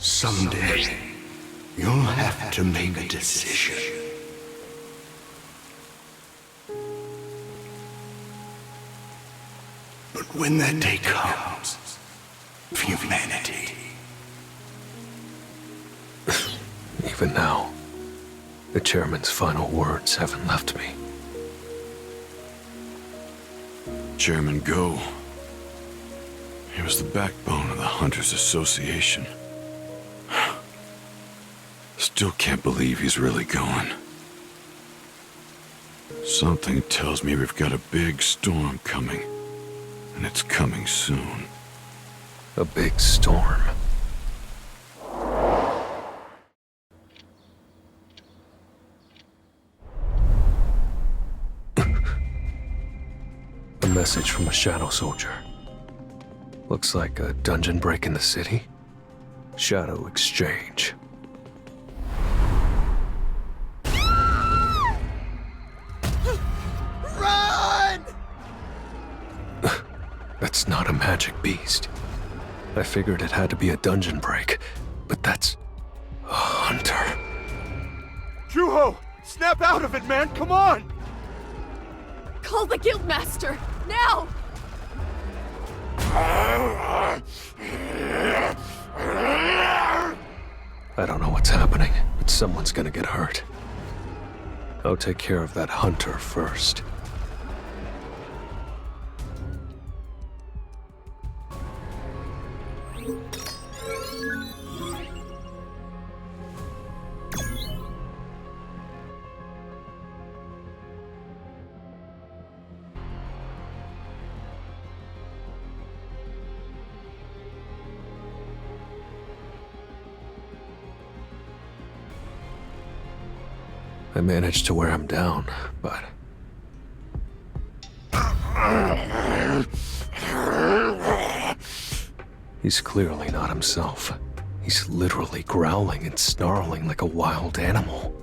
Someday, you'll have to make a decision. But when that day comes, for humanity, Even now, the chairman's final words haven't left me. Chairman Go. He was the backbone of the Hunters Association. Still can't believe he's really gone. Something tells me we've got a big storm coming. And it's coming soon. A big storm. A message from a Shadow Soldier. Looks like a dungeon break in the city. Shadow exchange. Run! That's not a magic beast. I figured it had to be a dungeon break, but that's a hunter. Juho! Snap out of it, man! Come on! Call the Guildmaster! Now! I don't know what's happening, but someone's gonna get hurt. I'll take care of that hunter first. I managed to wear him down, but... He's clearly not himself. He's literally growling and snarling like a wild animal.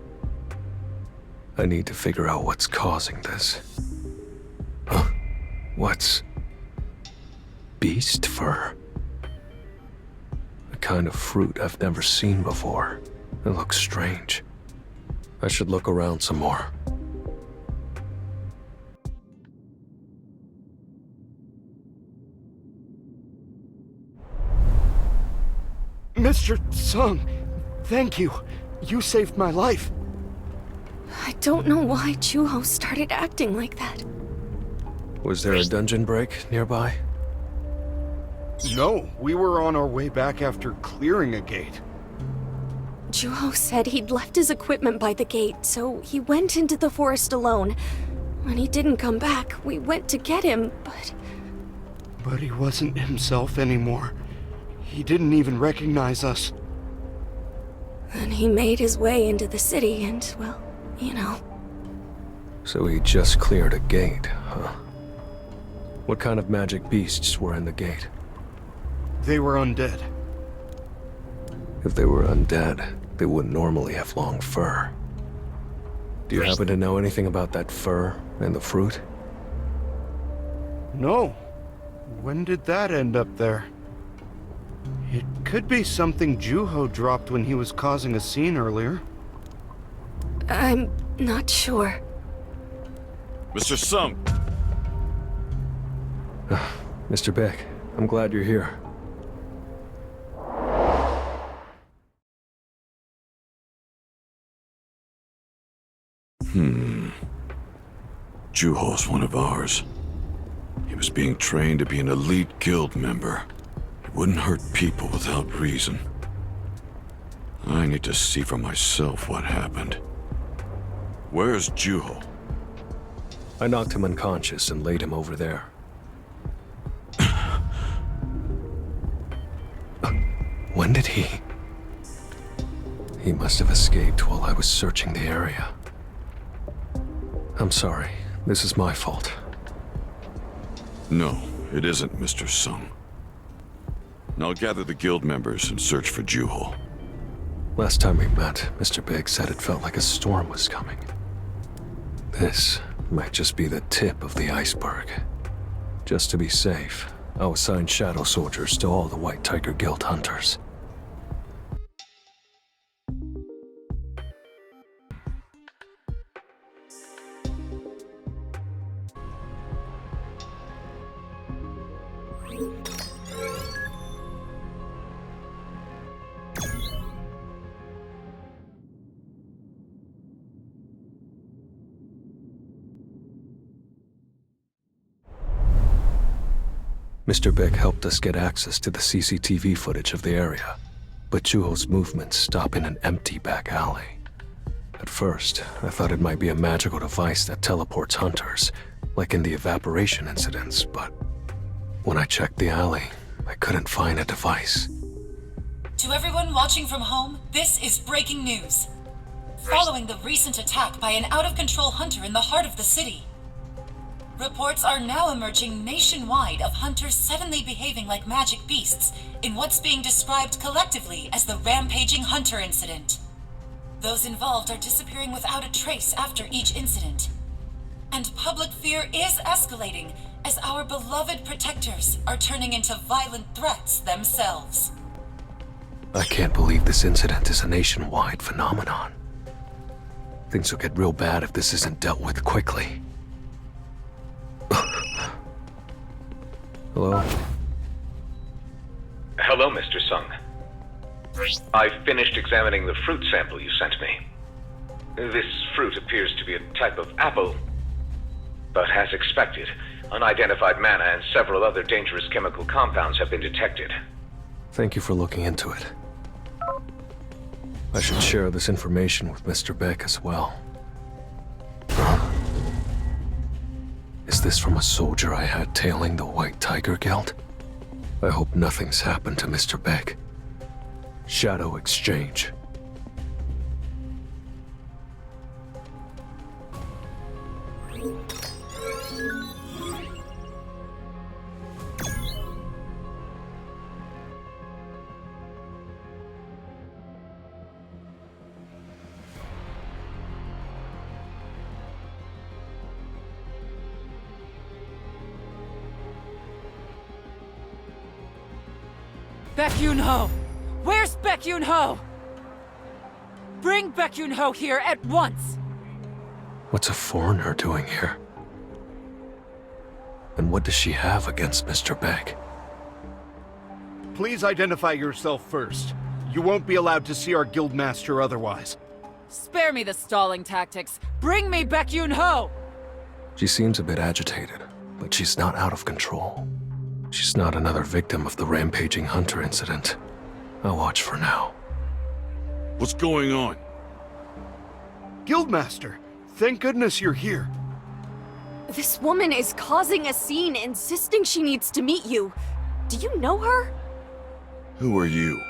I need to figure out what's causing this. Huh? What's... beast fur? A kind of fruit I've never seen before. It looks strange. I should look around some more. Mr. Sung, thank you. You saved my life. I don't know why Juho started acting like that. Was there a dungeon break nearby? No, we were on our way back after clearing a gate. Juho said he'd left his equipment by the gate, so he went into the forest alone. When he didn't come back, we went to get him, but... But he wasn't himself anymore. He didn't even recognize us. Then he made his way into the city and, well, you know. So he just cleared a gate, huh? What kind of magic beasts were in the gate? They were undead. If they were undead, they wouldn't normally have long fur. Do you happen to know anything about that fur and the fruit? No. When did that end up there? It could be something Juho dropped when he was causing a scene earlier. I'm not sure. Mr. Sung! Mr. Beck, I'm glad you're here. Juho's one of ours. He was being trained to be an elite guild member. He wouldn't hurt people without reason. I need to see for myself what happened. Where's Juho? I knocked him unconscious and laid him over there. When did he... He must have escaped while I was searching the area. I'm sorry. This is my fault. No, it isn't, Mr. Sung. I'll gather the guild members and search for Juho. Last time we met, Mr. Big said it felt like a storm was coming. This might just be the tip of the iceberg. Just to be safe, I'll assign Shadow Soldiers to all the White Tiger Guild hunters. Mr. Beck helped us get access to the CCTV footage of the area, but Juho's movements stop in an empty back alley. At first, I thought it might be a magical device that teleports hunters, like in the evaporation incidents, but when I checked the alley, I couldn't find a device. To everyone watching from home, this is breaking news. Following the recent attack by an out-of-control hunter in the heart of the city, reports are now emerging nationwide of hunters suddenly behaving like magic beasts in what's being described collectively as the Rampaging Hunter incident. Those involved are disappearing without a trace after each incident. And public fear is escalating as our beloved protectors are turning into violent threats themselves. I can't believe this incident is a nationwide phenomenon. Things will get real bad if this isn't dealt with quickly. Hello? Hello, Mr. Sung. I've finished examining the fruit sample you sent me. This fruit appears to be a type of apple, but as expected, unidentified mana and several other dangerous chemical compounds have been detected. Thank you for looking into it. I should share this information with Mr. Beck as well. Is this from a soldier I had tailing the White Tiger Guild? I hope nothing's happened to Mr. Beck. Shadow Exchange. Baek Yoon-ho! Where's Baek Yoon-ho? Bring Baek Yoon-ho here at once! What's a foreigner doing here? And what does she have against Mr. Beck? Please identify yourself first. You won't be allowed to see our guildmaster otherwise. Spare me the stalling tactics. Bring me Baek Yoon-ho! She seems a bit agitated, but she's not out of control. She's not another victim of the Rampaging Hunter incident. I'll watch for now. What's going on? Guildmaster, thank goodness you're here. This woman is causing a scene, insisting she needs to meet you. Do you know her? Who are you?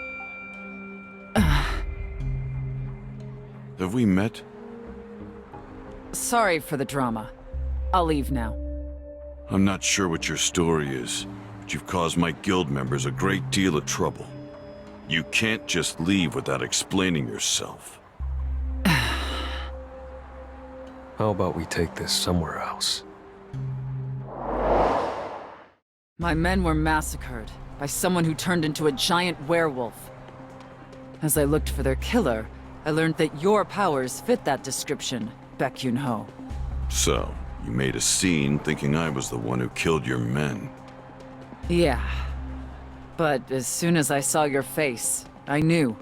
Have we met? Sorry for the drama. I'll leave now. I'm not sure what your story is, but you've caused my guild members a great deal of trouble. You can't just leave without explaining yourself. How about we take this somewhere else? My men were massacred by someone who turned into a giant werewolf. As I looked for their killer, I learned that your powers fit that description, Baek Yoon-ho. So, you made a scene thinking I was the one who killed your men. Yeah. But as soon as I saw your face, I knew.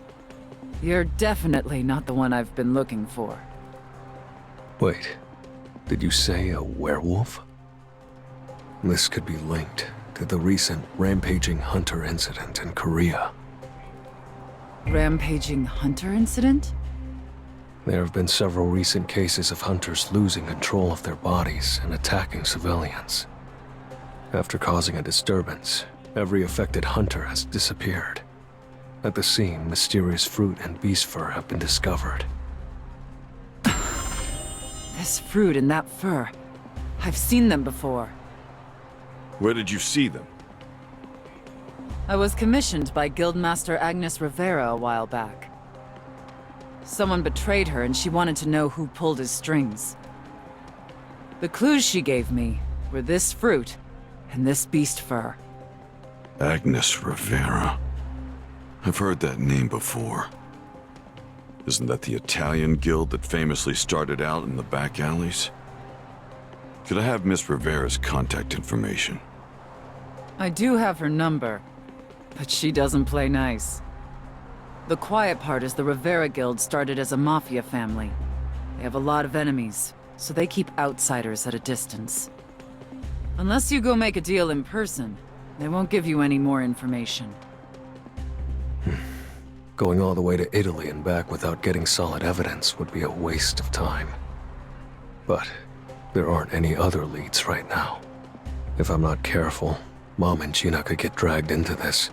You're definitely not the one I've been looking for. Wait, did you say a werewolf? This could be linked to the recent Rampaging Hunter incident in Korea. Rampaging Hunter incident? There have been several recent cases of hunters losing control of their bodies and attacking civilians. After causing a disturbance, every affected hunter has disappeared. At the scene, mysterious fruit and beast fur have been discovered. This fruit and that fur. I've seen them before. Where did you see them? I was commissioned by Guildmaster Agnes Rivera a while back. Someone betrayed her and she wanted to know who pulled his strings. The clues she gave me were this fruit and this beast fur. Agnes Rivera. I've heard that name before. Isn't that the Italian guild that famously started out in the back alleys? Could I have Miss Rivera's contact information? I do have her number, but she doesn't play nice. The quiet part is the Rivera Guild started as a mafia family. They have a lot of enemies, so they keep outsiders at a distance. Unless you go make a deal in person, They won't give you any more information. Going all the way to Italy and back without getting solid evidence would be a waste of time. But there aren't any other leads right now. If I'm not careful, Mom and Gina could get dragged into this.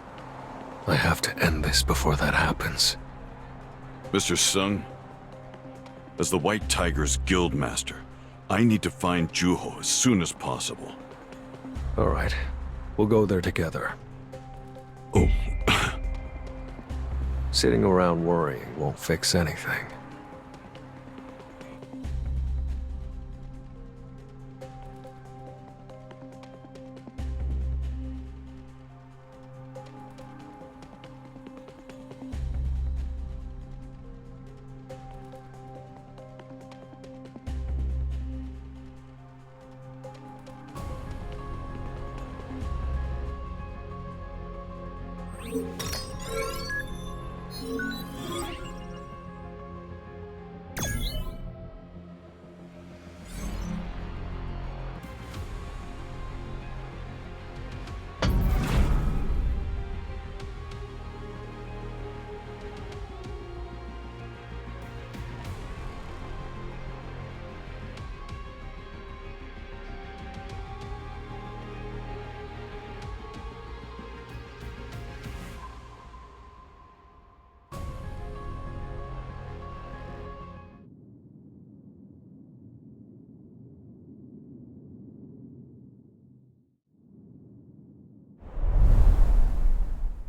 I have to end this before that happens. Mr. Sung, as the White Tiger's guildmaster, I need to find Juho as soon as possible. All right, we'll go there together. Oh, Sitting around worrying won't fix anything.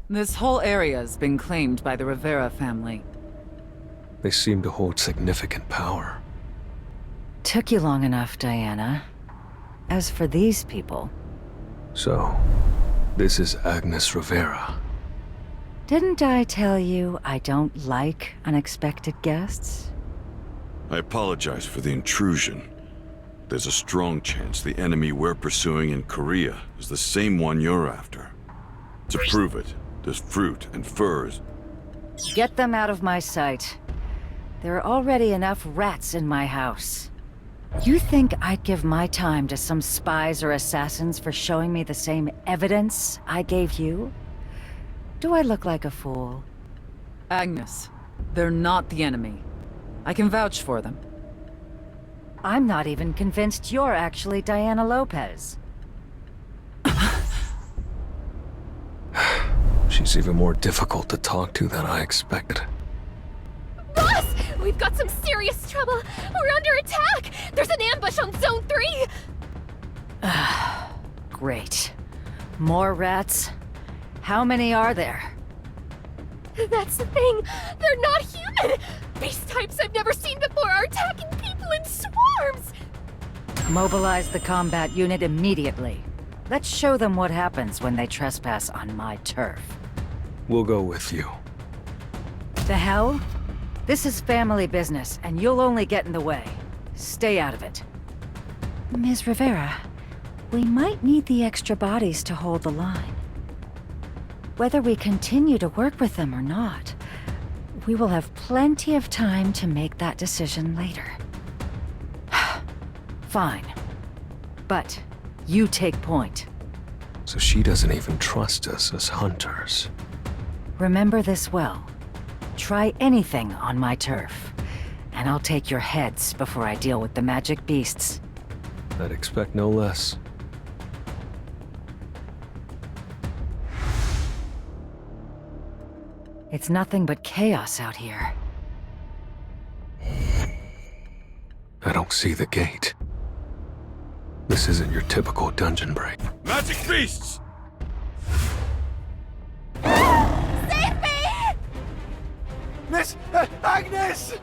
This whole area has been claimed by the Rivera family. They seem to hold significant power. Took you long enough, Diana. As for these people... So, this is Agnes Rivera. Didn't I tell you I don't like unexpected guests? I apologize for the intrusion. There's a strong chance the enemy we're pursuing in Korea is the same one you're after. To prove it, there's fruit and furs. Get them out of my sight. There are already enough rats in my house. You think I'd give my time to some spies or assassins for showing me the same evidence I gave you? Do I look like a fool? Agnes, they're not the enemy. I can vouch for them. I'm not even convinced you're actually Diana Lopez. She's even more difficult to talk to than I expected. Boss! We've got some serious trouble! We're under attack! There's an ambush on Zone 3! Great. More rats? How many are there? That's the thing! They're not human! Beast types I've never seen before are attacking people in swarms! Mobilize the combat unit immediately. Let's show them what happens when they trespass on my turf. We'll go with you. The hell? This is family business, and you'll only get in the way. Stay out of it. Ms. Rivera, we might need the extra bodies to hold the line. Whether we continue to work with them or not, we will have plenty of time to make that decision later. Fine. But you take point. So she doesn't even trust us as hunters. Remember this well. Try anything on my turf, and I'll take your heads before I deal with the magic beasts. I'd expect no less. It's nothing but chaos out here. I don't see the gate. This isn't your typical dungeon break. Magic beasts! Save me! Miss Agnes!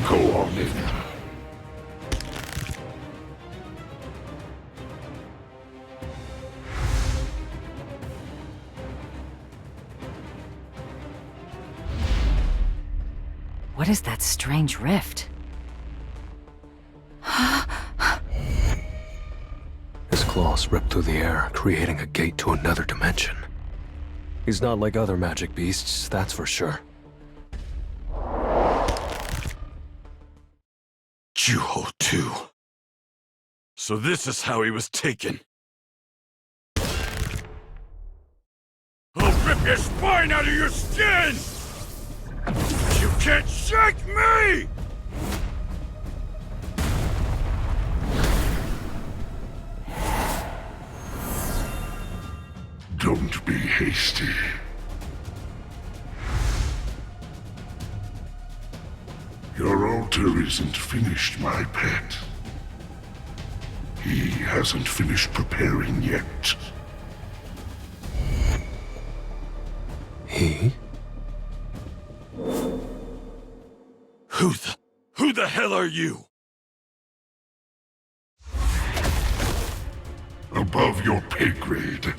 Go on in. What is that strange rift? eyeballs rip through the air, creating a gate to another dimension. He's not like other magic beasts, that's for sure. Juho too. So this is how he was taken. I'll rip your spine out of your skin! You can't shake me! Don't be hasty. Your altar isn't finished, my pet. He hasn't finished preparing yet. He? Who the hell are you? Above your pay grade.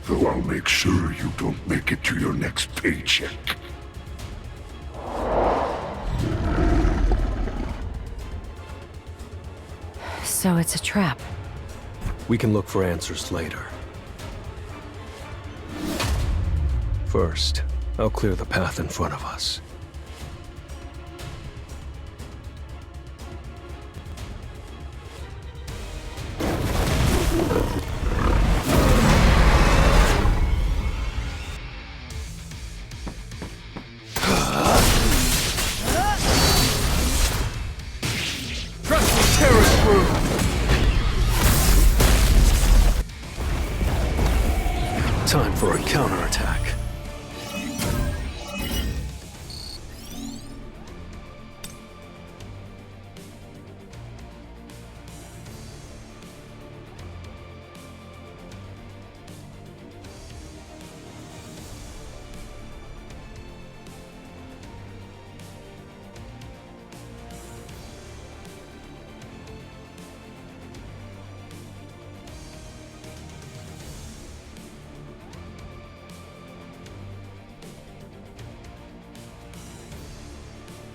Though I'll make sure you don't make it to your next paycheck. So it's a trap. We can look for answers later. First, I'll clear the path in front of us. Time for a counterattack.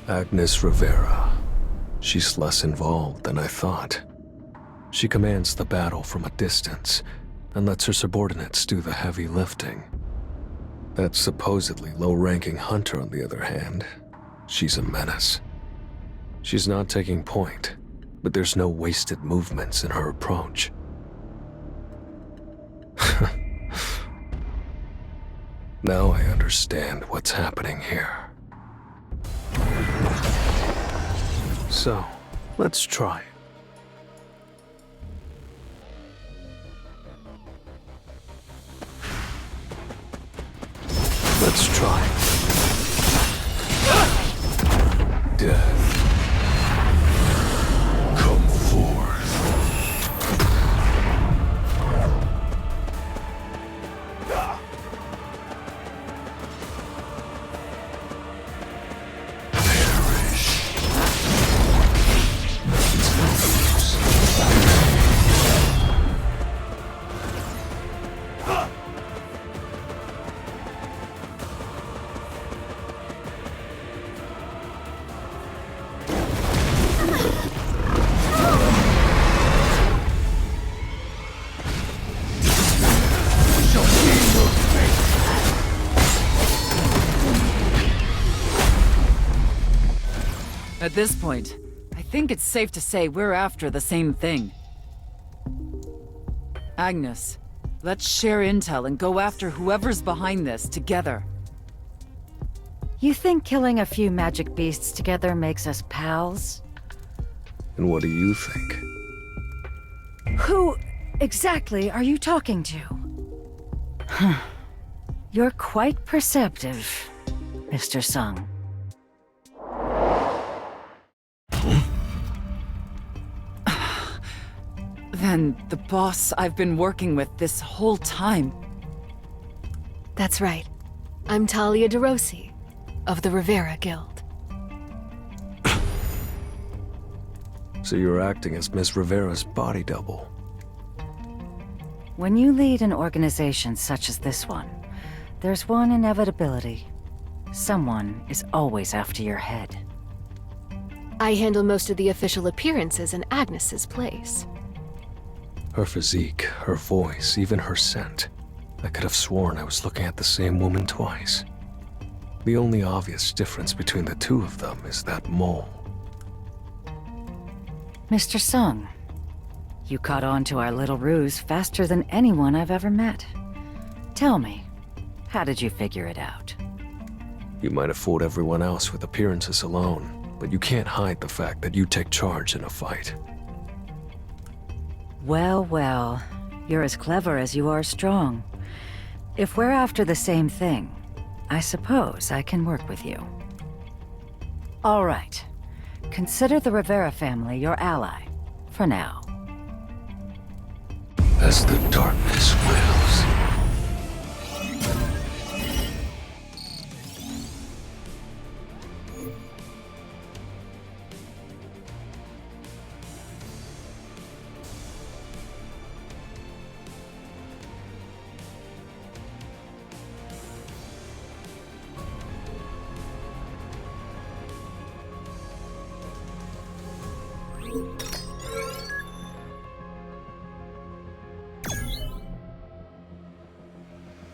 Agnes Rivera. She's less involved than I thought. She commands the battle from a distance and lets her subordinates do the heavy lifting. That supposedly low-ranking Hunter, on the other hand, she's a menace. She's not taking point, but there's no wasted movements in her approach. Now I understand what's happening here. So, let's try. Let's try. Death. Come forth. At this point, I think it's safe to say we're after the same thing. Agnes, let's share intel and go after whoever's behind this together. You think killing a few magic beasts together makes us pals? And what do you think? Who exactly are you talking to? You're quite perceptive, Mr. Sung. Then the boss I've been working with this whole time. That's right. I'm Talia DeRossi, of the Rivera Guild. So you're acting as Miss Rivera's body double. When you lead an organization such as this one, there's one inevitability. Someone is always after your head. I handle most of the official appearances in Agnes's place. Her physique, her voice, even her scent. I could have sworn I was looking at the same woman twice. The only obvious difference between the two of them is that mole. Mr. Sung, you caught on to our little ruse faster than anyone I've ever met. Tell me, how did you figure it out? You might have fooled everyone else with appearances alone, but you can't hide the fact that you take charge in a fight. Well, well, you're as clever as you are strong. If we're after the same thing, I suppose I can work with you. All right. Consider the Rivera family your ally, for now. As the darkness wills.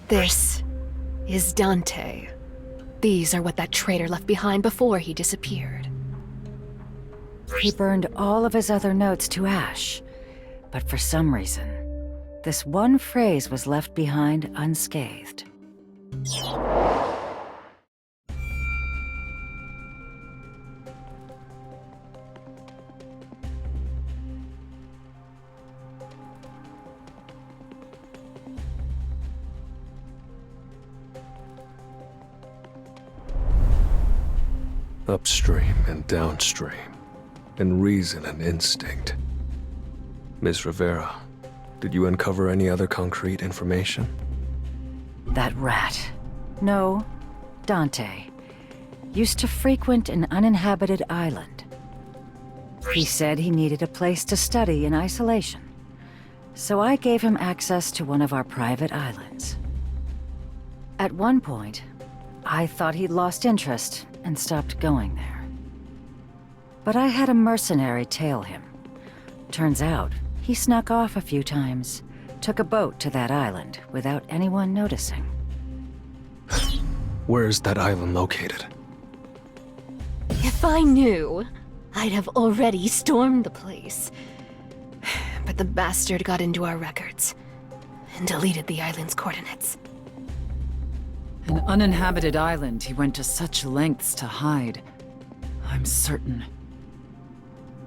This is Dante. These are what that traitor left behind before he disappeared. He burned all of his other notes to ash, but for some reason, this one phrase was left behind unscathed. Upstream and downstream, and reason and instinct. Ms. Rivera, did you uncover any other concrete information? That rat. No, Dante. Used to frequent an uninhabited island. He said he needed a place to study in isolation, so I gave him access to one of our private islands. At one point, I thought he'd lost interest and stopped going there. But I had a mercenary tail him. Turns out, he snuck off a few times, took a boat to that island without anyone noticing. Where is that island located? If I knew, I'd have already stormed the place. But the bastard got into our records and deleted the island's coordinates. An uninhabited island he went to such lengths to hide. I'm certain.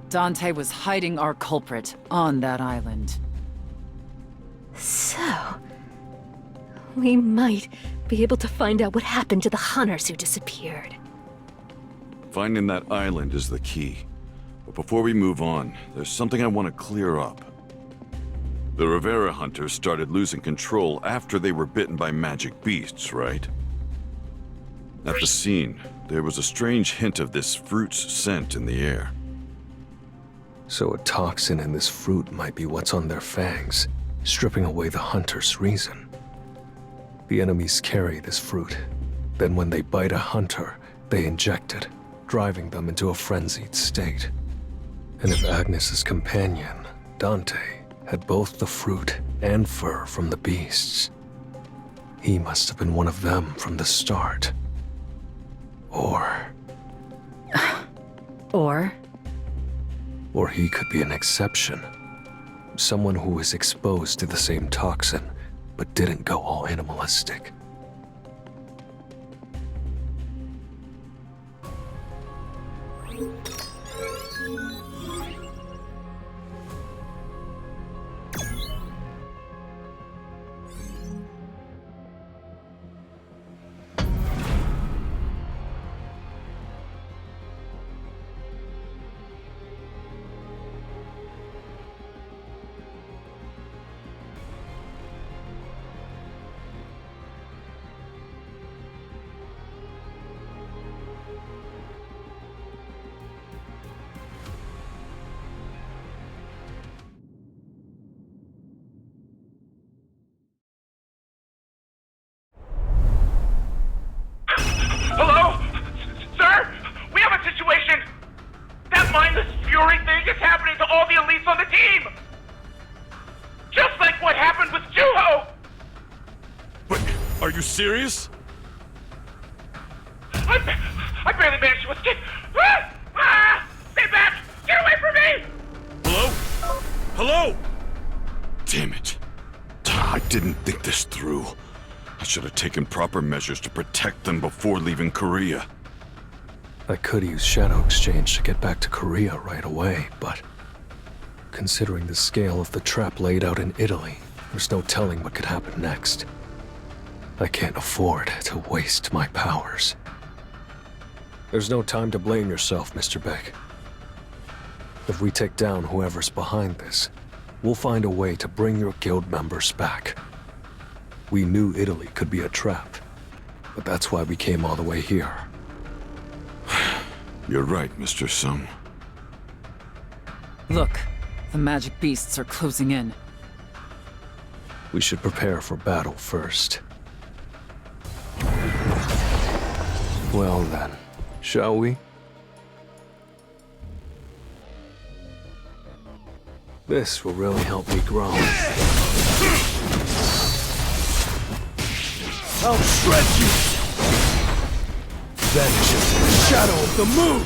Dante was hiding our culprit on that island. So, we might be able to find out what happened to the hunters who disappeared. Finding that island is the key. But before we move on, there's something I want to clear up. The Rivera hunters started losing control after they were bitten by magic beasts, right? At the scene, there was a strange hint of this fruit's scent in the air. So a toxin in this fruit might be what's on their fangs, stripping away the hunter's reason. The enemies carry this fruit. Then when they bite a hunter, they inject it, driving them into a frenzied state. And if Agnes's companion, Dante, had both the fruit and fur from the beasts, he must have been one of them from the start. Or he could be an exception. Someone who was exposed to the same toxin, but didn't go all animalistic. Hello? Sir? We have a situation! That mindless fury thing is happening to all the elites on the team! That's what happened with Juho! But are you serious? I barely managed to escape. Stay back! Get away from me! Hello? Hello? Damn it. I didn't think this through. I should have taken proper measures to protect them before leaving Korea. I could use Shadow Exchange to get back to Korea right away, but considering the scale of the trap laid out in Italy, there's no telling what could happen next. I can't afford to waste my powers. There's no time to blame yourself, Mr. Beck. If we take down whoever's behind this, we'll find a way to bring your guild members back. We knew Italy could be a trap, but that's why we came all the way here. You're right, Mr. Sung. Look, the magic beasts are closing in. We should prepare for battle first. Well then, shall we? This will really help me grow. I'll shred you! Vanish into the shadow of the moon!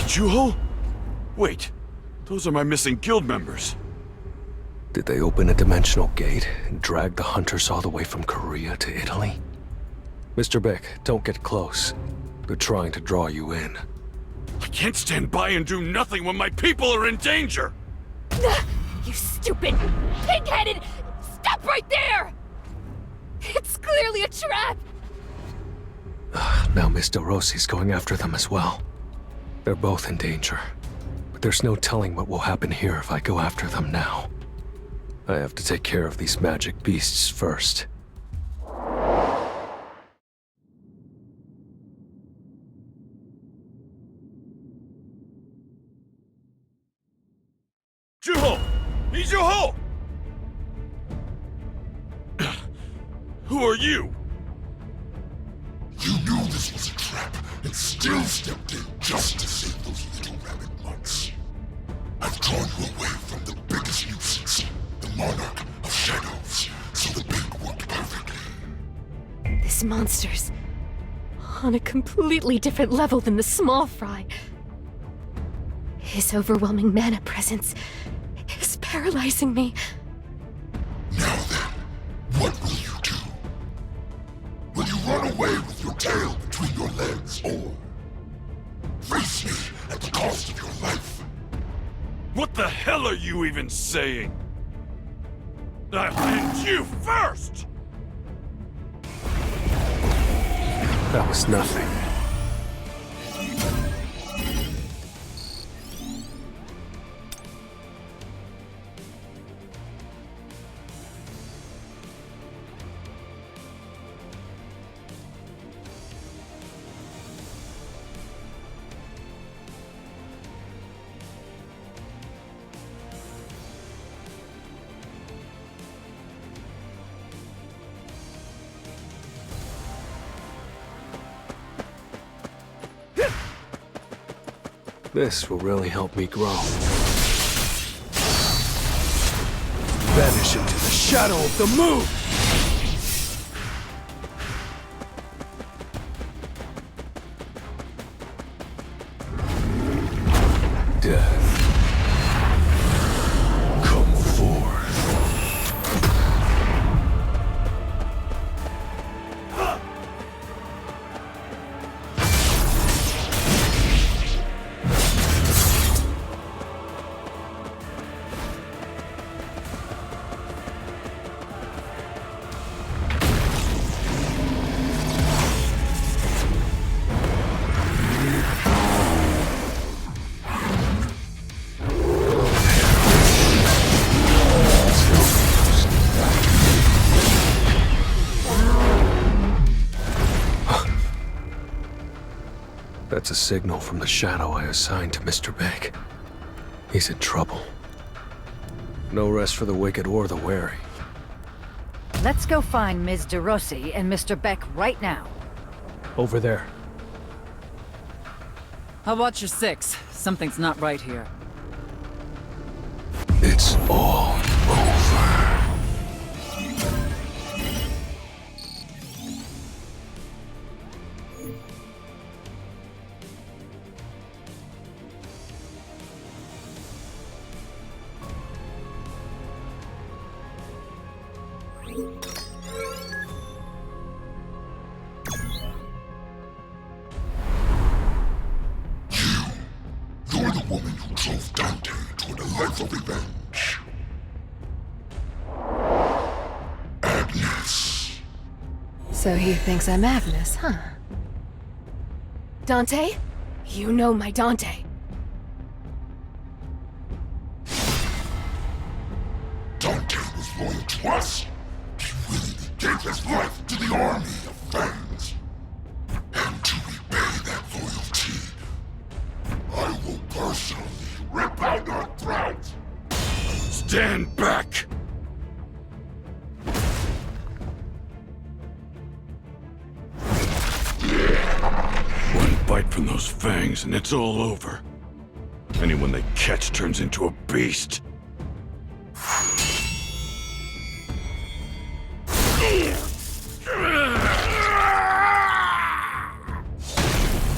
Juho? Wait, those are my missing guild members. Did they open a dimensional gate and drag the hunters all the way from Korea to Italy? Mr. Beck, don't get close. They're trying to draw you in. I can't stand by and do nothing when my people are in danger! You stupid, pig-headed! Stop right there! It's clearly a trap! Now Miss DeRossi's going after them as well. They're both in danger. But there's no telling what will happen here if I go after them now. I have to take care of these magic beasts first. Juho! Juho! Who are you? You knew this was a trap and still stepped in just to save those little rabbit monks. I've drawn you away from the biggest nuisance, the Monarch of Shadows, so the bait worked perfectly. This monster's on a completely different level than the small fry. His overwhelming mana presence is paralyzing me. Now then, what will you do? Will you run away with your tail between your legs, or face me at the cost of your life? What the hell are you even saying? I'll hit you first! That was nothing. This will really help me grow. Vanish into the shadow of the moon! Death. Come forth. That's a signal from the shadow I assigned to Mr. Beck. He's in trouble. No rest for the wicked or the wary. Let's go find Ms. DeRossi and Mr. Beck right now. Over there. I'll watch your 6. Something's not right here. It's all over. You're the woman who drove Dante toward a life of revenge. Agnes. So he thinks I'm Agnes, huh? Dante? You know my Dante. Dante was loyal to us. He willingly gave his life to the army of Fangs. And to repay that loyalty, I will personally rip out our throats. Stand back! One bite from those fangs and it's all over. Anyone they catch turns into a beast.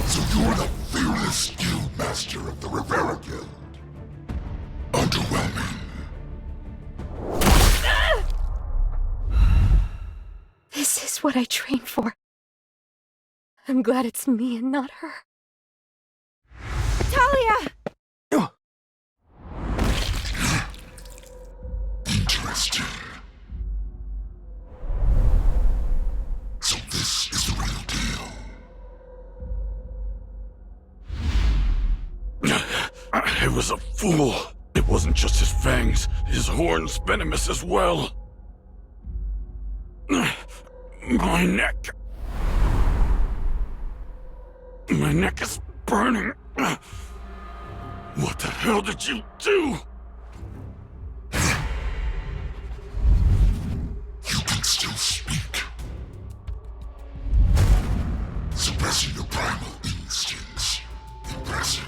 So you're the fearless guild master of the Rivera Guild. Underwhelming. This is what I trained for. I'm glad it's me and not her. Talia! Interesting. So this is the real deal. I was a fool. It wasn't just his fangs, his horns venomous as well. My neck. My neck is burning. What the hell did you do? You can still speak. Suppressing your primal instincts. Impressive.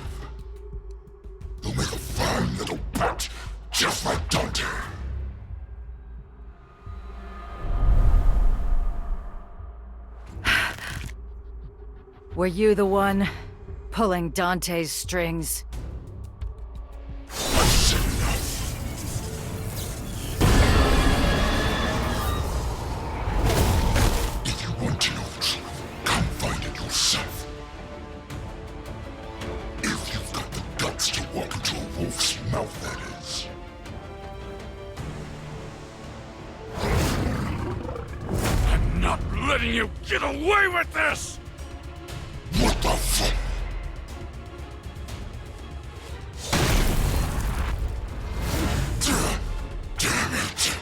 You'll make a fine little bat, just like Dante. Were you the one pulling Dante's strings? I've said enough. If you want to know the truth, come find it yourself. If you've got the guts to walk into a wolf's mouth, that is. I'm not letting you get away with this! What the fuck? Damn it.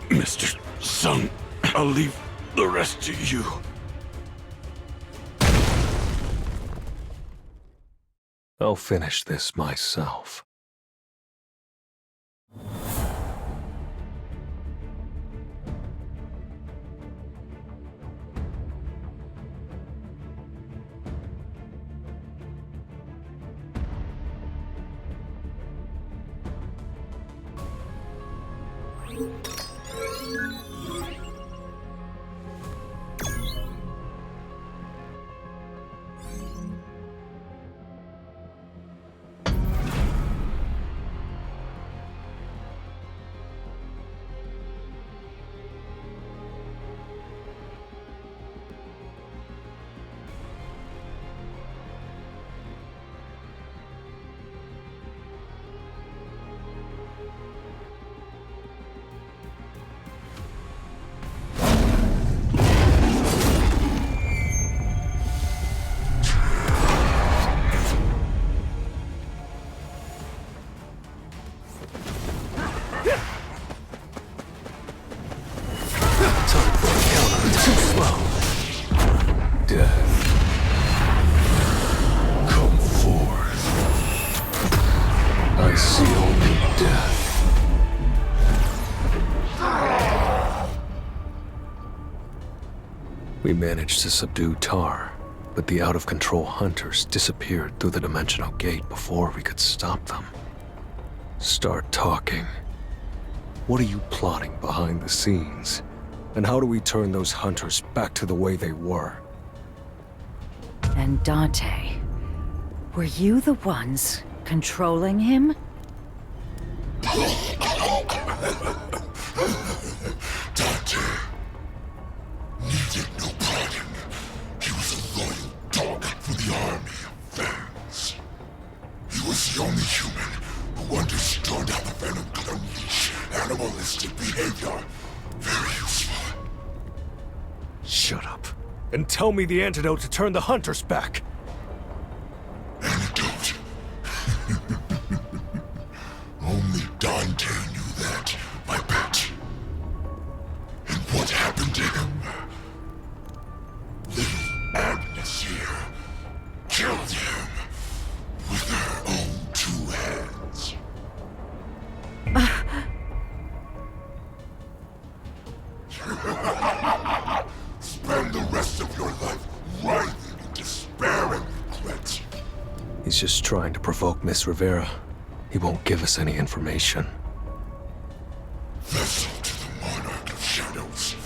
Mr. Sung, I'll leave the rest to you. I'll finish this myself. managed to subdue Tar, but the out-of-control hunters disappeared through the dimensional gate before we could stop them. Start talking. What are you plotting behind the scenes? And how do we turn those hunters back to the way they were? And Dante, were you the ones controlling him? Dante needed no prodding. He was a loyal dog for the army of Vans. He was the only human who understood how the venom could unleash animalistic behavior. Very useful. Shut up. And tell me the antidote to turn the hunters back. Antidote? Only Dante knew that, I bet. And what happened to him? Little Agnes here killed him with her own 2 hands. Spend the rest of your life writhing in despair and regret. He's just trying to provoke Miss Rivera. He won't give us any information. Vessel to the Monarch of Shadows.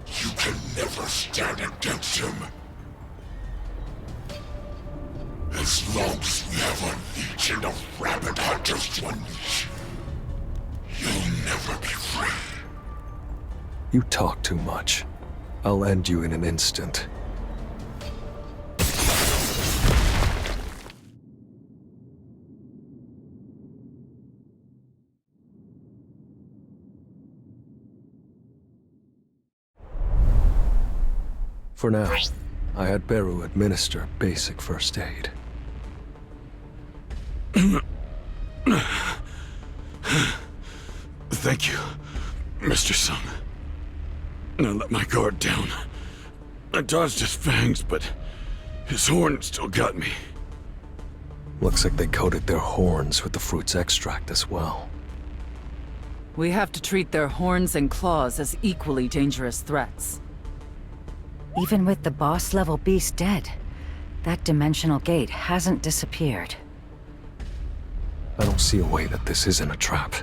You can never stand against him. As long as we have a legion of rabid hunters to unleash, you'll never be free. You talk too much. I'll end you in an instant. For now, I had Beru administer basic first aid. Thank you, Mr. Sung. I let my guard down. I dodged his fangs, but his horn still got me. Looks like they coated their horns with the fruit's extract as well. We have to treat their horns and claws as equally dangerous threats. Even with the boss-level beast dead, that dimensional gate hasn't disappeared. I don't see a way that this isn't a trap.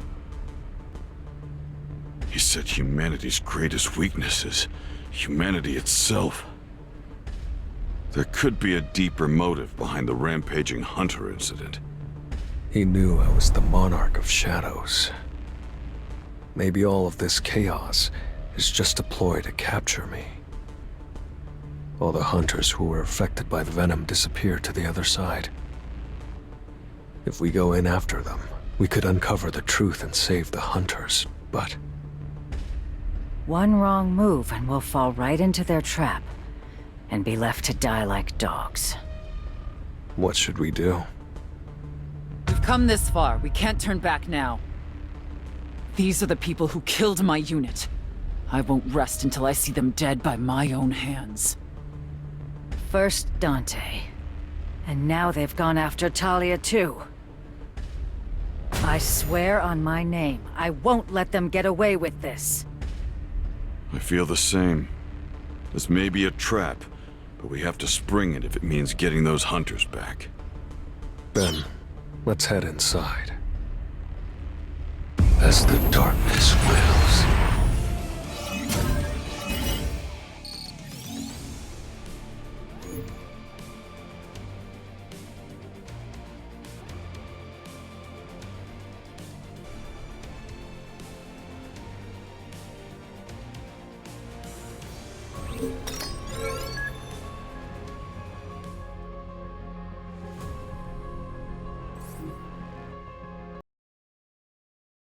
He said humanity's greatest weakness is humanity itself. There could be a deeper motive behind the rampaging hunter incident. He knew I was the Monarch of Shadows. Maybe all of this chaos is just a ploy to capture me. All the hunters who were affected by the venom disappeared to the other side. If we go in after them, we could uncover the truth and save the hunters, but... One wrong move and we'll fall right into their trap, and be left to die like dogs. What should we do? We've come this far. We can't turn back now. These are the people who killed my unit. I won't rest until I see them dead by my own hands. First Dante, and now they've gone after Talia too. I swear on my name, I won't let them get away with this. I feel the same. This may be a trap, but we have to spring it if it means getting those hunters back. Then, let's head inside. As the darkness wills.